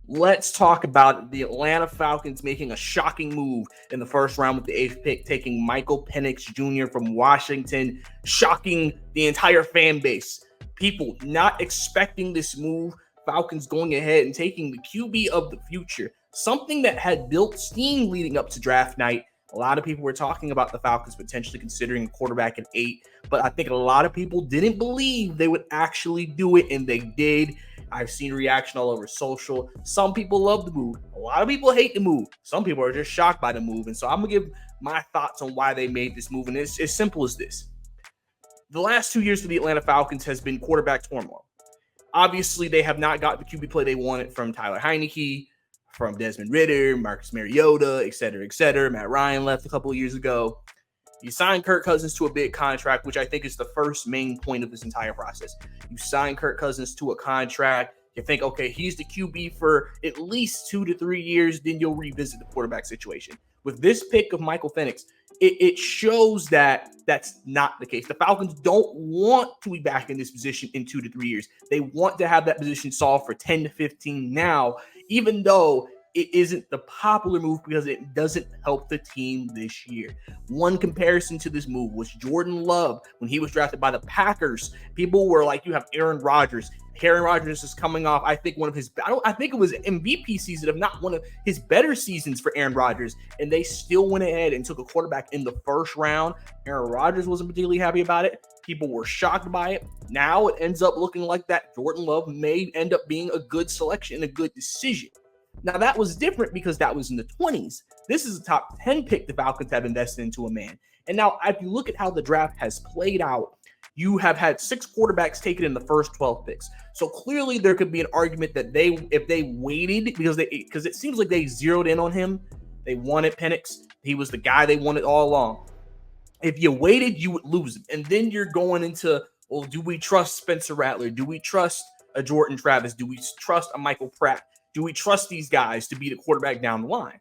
Let's talk about the Atlanta Falcons making a shocking move in the first round with the 8th pick, taking Michael Penix Jr. from Washington, shocking the entire fan base. People not expecting this move. Falcons going ahead and taking the QB of the future, something that had built steam leading up to draft night. A lot of people were talking about the Falcons potentially considering a quarterback at 8, but I think a lot of people didn't believe they would actually do it, and they did. I've seen reaction all over social. Some people love the move. A lot of people hate the move. Some people are just shocked by the move. And so I'm going to give my thoughts on why they made this move. And it's as simple as this. The last 2 years for the Atlanta Falcons has been quarterback turmoil. Obviously, they have not got the QB play they wanted from Tyler Heineke, from Desmond Ridder, Marcus Mariota, et cetera, et cetera. Matt Ryan left a couple of years ago. You signed Kirk Cousins to a big contract, which I think is the first main point of this entire process. You sign Kirk Cousins to a contract. You think, okay, he's the QB for at least 2 to 3 years. Then you'll revisit the quarterback situation. With this pick of Michael Penix, it shows that that's not the case. The Falcons don't want to be back in this position in 2 to 3 years. They want to have that position solved for 10 to 15 now, even though it isn't the popular move because it doesn't help the team this year. One comparison to this move was Jordan Love when he was drafted by the Packers. People were like, you have Aaron Rodgers. Aaron Rodgers is coming off, I think, one of his, I think it was MVP season, if not one of his better seasons for Aaron Rodgers. And they still went ahead and took a quarterback in the first round. Aaron Rodgers wasn't particularly happy about it. People were shocked by it. Now it ends up looking like that Jordan Love may end up being a good selection, a good decision. Now, that was different because that was in the 20s. This is a top 10 pick the Falcons have invested into a man. And now, if you look at how the draft has played out, you have had 6 quarterbacks taken in the first 12 picks. So clearly there could be an argument that if they waited, because it seems like they zeroed in on him. They wanted Penix. He was the guy they wanted all along. If you waited, you would lose him. And then you're going into, well, do we trust Spencer Rattler? Do we trust a Jordan Travis? Do we trust a Michael Pratt? Do we trust these guys to be the quarterback down the line?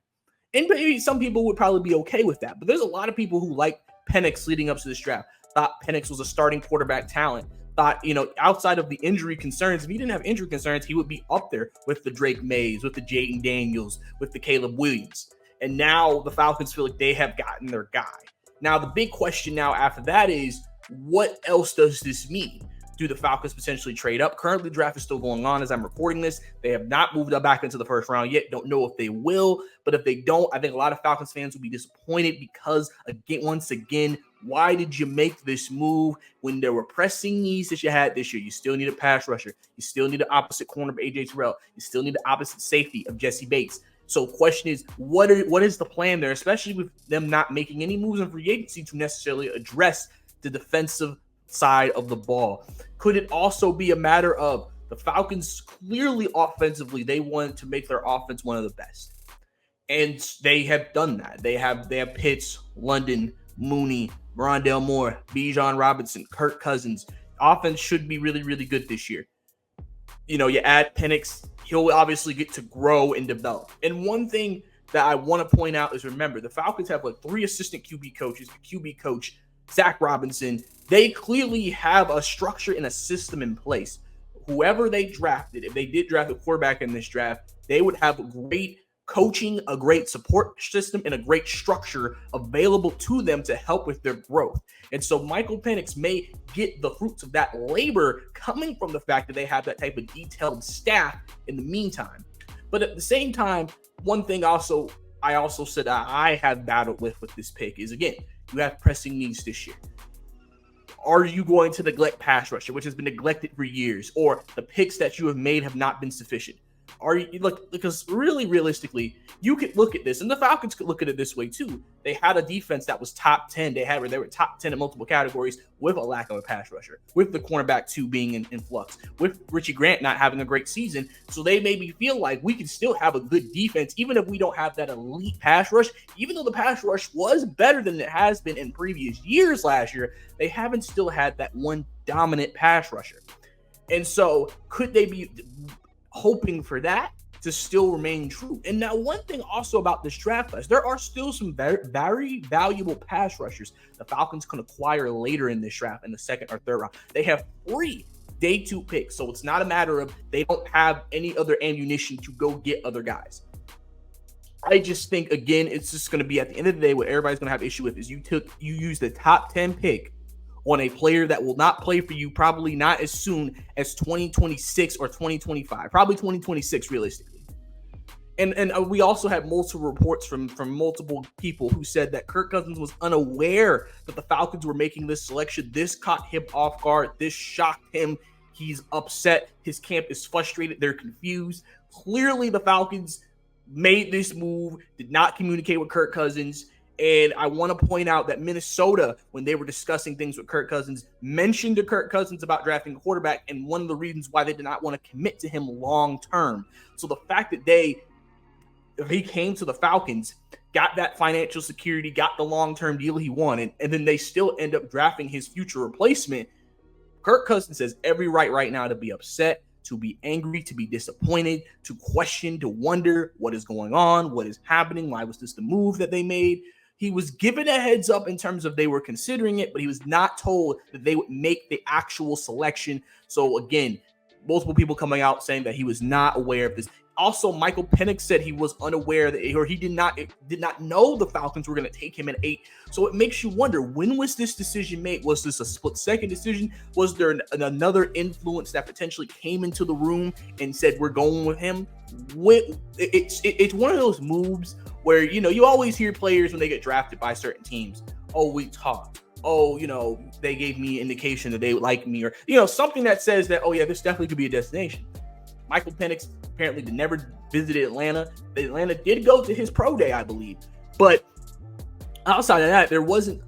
And maybe some people would probably be okay with that. But there's a lot of people who like Penix leading up to this draft, thought Penix was a starting quarterback talent, thought, outside of the injury concerns, if he didn't have injury concerns, he would be up there with the Drake Mays, with the Jaden Daniels, with the Caleb Williams. And now the Falcons feel like they have gotten their guy. Now, the big question now after that is, what else does this mean? Do the Falcons potentially trade up? Currently, the draft is still going on as I'm recording this. They have not moved up back into the first round yet. Don't know if they will. But if they don't, I think a lot of Falcons fans will be disappointed because, once again, why did you make this move when there were pressing needs that you had this year? You still need a pass rusher. You still need an opposite corner of A.J. Terrell. You still need the opposite safety of Jesse Bates. So the question is, what is the plan there, especially with them not making any moves in free agency to necessarily address the defensive side of the ball? Could it also be a matter of the Falcons clearly offensively, they wanted to make their offense one of the best, and they have done that. They have Pitts, London, Mooney, Rondale Moore, Bijan Robinson, Kirk Cousins. Offense should be really, really good this year. You add Penix, he'll obviously get to grow and develop. And one thing that I want to point out is, remember, the Falcons have 3 assistant QB coaches, the QB coach, Zach Robinson. They clearly have a structure and a system in place. Whoever they drafted, if they did draft a quarterback in this draft, they would have great coaching, a great support system, and a great structure available to them to help with their growth. And so Michael Penix may get the fruits of that labor coming from the fact that they have that type of detailed staff in the meantime. But at the same time, one thing I also said I have battled with this pick is, again, you have pressing needs this year. Are you going to neglect pass rusher, which has been neglected for years, or the picks that you have made have not been sufficient? Are you because really realistically, you could look at this, and the Falcons could look at it this way too. They had a defense that was top 10. They were top 10 in multiple categories with a lack of a pass rusher, with the cornerback 2 being in flux, with Richie Grant not having a great season. So they maybe feel like we can still have a good defense, even if we don't have that elite pass rush. Even though the pass rush was better than it has been in previous years last year, they haven't still had that one dominant pass rusher. And so could they be hoping for that to still remain true? And now, one thing also about this draft class, there are still some very valuable pass rushers the Falcons can acquire later in this draft in the second or third round. They have 3 day 2 pick. So it's not a matter of they don't have any other ammunition to go get other guys. I just think, again, it's just going to be at the end of the day, what everybody's going to have issue with is you use the top 10 pick on a player that will not play for you probably not as soon as 2026 or 2025, probably 2026 realistically. And we also had multiple reports from multiple people who said that Kirk Cousins was unaware that the Falcons were making this selection. This caught him off guard. This shocked him. He's upset. His camp is frustrated. They're confused. Clearly, the Falcons made this move, did not communicate with Kirk Cousins. And I want to point out that Minnesota, when they were discussing things with Kirk Cousins, mentioned to Kirk Cousins about drafting a quarterback, and one of the reasons why they did not want to commit to him long term. So the fact that he came to the Falcons, got that financial security, got the long-term deal he wanted, and then they still end up drafting his future replacement. Kirk Cousins has every right now to be upset, to be angry, to be disappointed, to question, to wonder what is going on, what is happening, why was this the move that they made? He was given a heads up in terms of they were considering it, but he was not told that they would make the actual selection. So again, multiple people coming out saying that he was not aware of this. Also, Michael Penix said he was unaware that, or he did not know the Falcons were going to take him at 8. So it makes you wonder, when was this decision made? Was this a split-second decision? Was there another influence that potentially came into the room and said, we're going with him? It's one of those moves where, you always hear players when they get drafted by certain teams, oh, we talked. Oh, they gave me indication that they would like me, or, something that says that, oh, yeah, this definitely could be a destination. Michael Penix apparently never visited Atlanta. Atlanta did go to his pro day, I believe. But outside of that, there wasn't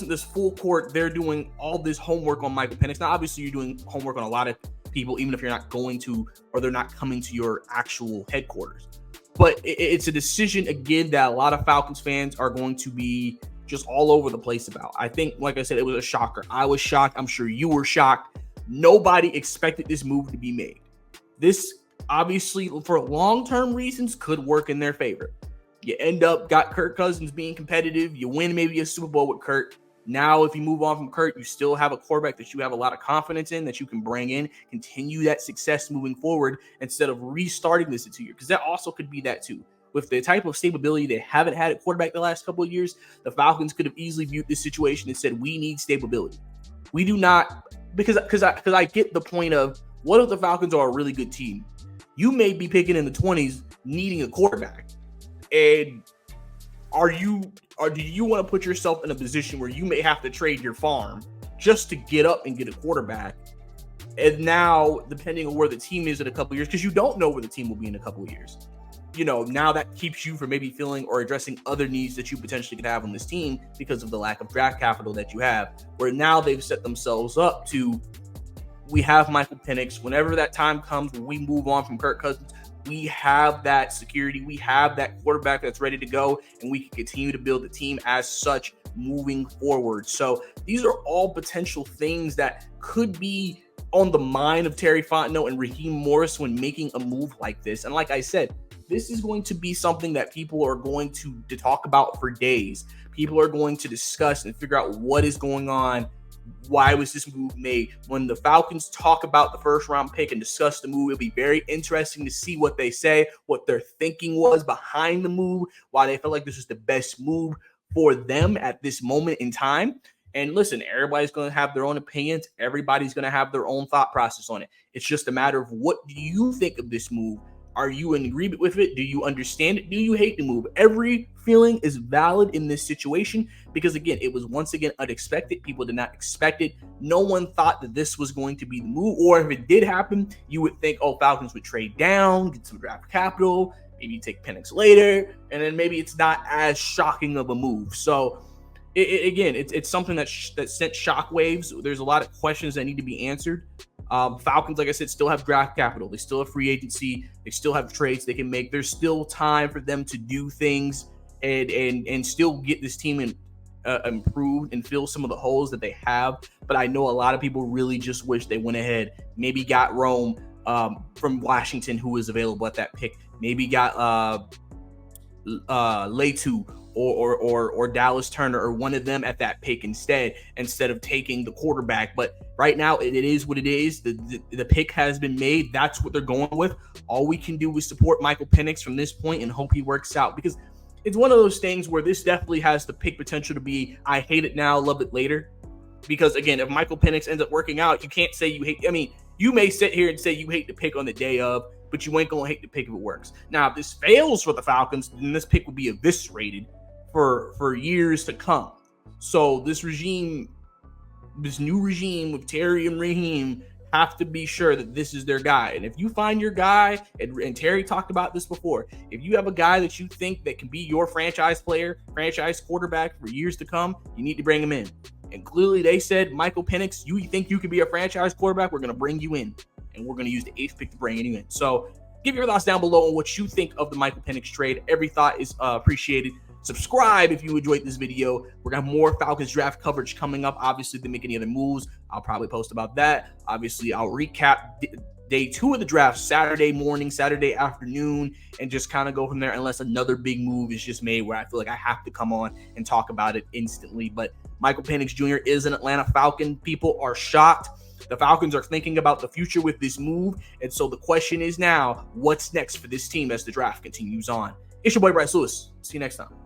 this full court. They're doing all this homework on Michael Penix. Now, obviously, you're doing homework on a lot of people, even if you're not going to, or they're not coming to your actual headquarters. But it's a decision, again, that a lot of Falcons fans are going to be just all over the place about. I think, like I said, it was a shocker. I was shocked. I'm sure you were shocked. Nobody expected this move to be made. This, obviously, for long-term reasons, could work in their favor. You end up got Kirk Cousins being competitive. You win maybe a Super Bowl with Kirk. Now, if you move on from Kirk, you still have a quarterback that you have a lot of confidence in, that you can bring in, continue that success moving forward instead of restarting this in 2 years. Because that also could be that too. With the type of stability they haven't had at quarterback the last couple of years, the Falcons could have easily viewed this situation and said, we need stability. We do not, because I get the point of, what if the Falcons are a really good team? You may be picking in the 20s, needing a quarterback. And do you want to put yourself in a position where you may have to trade your farm just to get up and get a quarterback? And now, depending on where the team is in a couple of years, because you don't know where the team will be in a couple of years, now that keeps you from maybe filling or addressing other needs that you potentially could have on this team because of the lack of draft capital that you have, where now they've set themselves up to, we have Michael Penix. Whenever that time comes when we move on from Kirk Cousins, we have that security. We have that quarterback that's ready to go, and we can continue to build the team as such moving forward. So these are all potential things that could be on the mind of Terry Fontenot and Raheem Morris when making a move like this. And like I said, this is going to be something that people are going to talk about for days. People are going to discuss and figure out what is going on. Why was this move made? When the Falcons talk about the first round pick and discuss the move, it'll be very interesting to see what they say, what their thinking was behind the move, why they felt like this was the best move for them at this moment in time. And listen, everybody's going to have their own opinions. Everybody's going to have their own thought process on it. It's just a matter of, what do you think of this move? Are you in agreement with it? Do you understand it? Do you hate the move? Every feeling is valid in this situation because, again, it was once again unexpected. People did not expect it. No one thought that this was going to be the move. Or if it did happen, you would think, oh, Falcons would trade down, get some draft capital, maybe take Penix later, and then maybe it's not as shocking of a move. So, it's something that sent shockwaves. There's a lot of questions that need to be answered. Falcons, like I said, still have draft capital. They still have free agency. They still have trades they can make. There's still time for them to do things and still get this team improved and fill some of the holes that they have. But I know a lot of people really just wish they went ahead, maybe got Rome from Washington, who was available at that pick. Maybe got Letu or Dallas Turner or one of them at that pick instead of taking the quarterback. But right now, it is what it is. The pick has been made. That's what they're going with. All we can do is support Michael Penix from this point and hope he works out, because it's one of those things where this definitely has the pick potential to be, I hate it now, love it later. Because again, if Michael Penix ends up working out, you can't say you hate. I mean, you may sit here and say you hate the pick on the day of, but you ain't gonna hate the pick if it works. Now, if this fails for the Falcons, then this pick will be eviscerated for years to come. So this new regime with Terry and Raheem have to be sure that this is their guy. And if you find your guy, and Terry talked about this before, if you have a guy that you think that can be your franchise player, franchise quarterback for years to come, you need to bring him in. And clearly they said, Michael Penix, you think you could be a franchise quarterback? We're going to bring you in. And we're going to use the 8th pick to bring you in. So give your thoughts down below on what you think of the Michael Penix trade. Every thought is appreciated. Subscribe if you enjoyed this video. We're going to have more Falcons draft coverage coming up. Obviously, if they make any other moves, I'll probably post about that. Obviously, I'll recap day 2 of the draft Saturday morning, Saturday afternoon, and just kind of go from there unless another big move is just made where I feel like I have to come on and talk about it instantly. But Michael Penix Jr. is an Atlanta Falcon. People are shocked. The Falcons are thinking about the future with this move. And so the question is now, what's next for this team as the draft continues on? It's your boy, Bryce Lewis. See you next time.